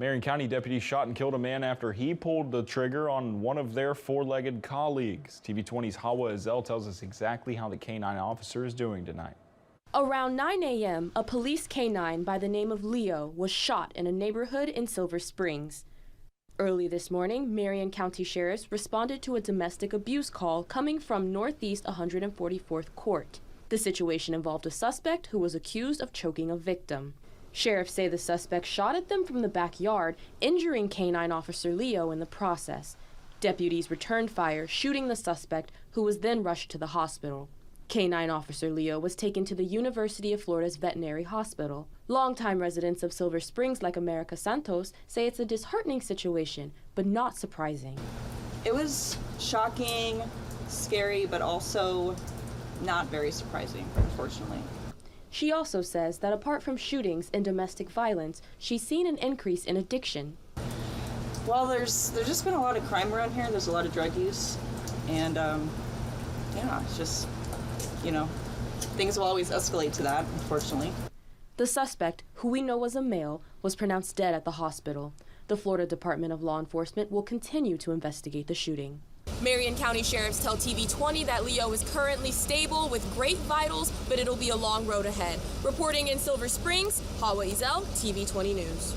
Marion County deputies shot and killed a man after he pulled the trigger on one of their four-legged colleagues. TV20's Hawa Ezel tells us exactly how the K-9 officer is doing tonight. Around 9 a.m., a police K-9 by the name of Leo was shot in a neighborhood in Silver Springs. Early this morning, Marion County sheriffs responded to a domestic abuse call coming from Northeast 144th Court. The situation involved a suspect who was accused of choking a victim. Sheriffs say the suspect shot at them from the backyard, injuring K-9 officer Leo in the process. Deputies returned fire, shooting the suspect, who was then rushed to the hospital. K-9 officer Leo was taken to the University of Florida's veterinary hospital. Longtime residents of Silver Springs, like America Santos, say it's a disheartening situation, but not surprising. It was shocking, scary, but also not very surprising, unfortunately. She also says that apart from shootings and domestic violence, she's seen an increase in addiction. Well, there's just been a lot of crime around here. There's a lot of drug use, and yeah, it's just, things will always escalate to that, unfortunately. The suspect, who we know was a male, was pronounced dead at the hospital. The Florida Department of Law Enforcement will continue to investigate the shooting. Marion County sheriffs tell TV20 that Leo is currently stable with great vitals, but it'll be a long road ahead. Reporting in Silver Springs, Hawa Ezel, TV20 News.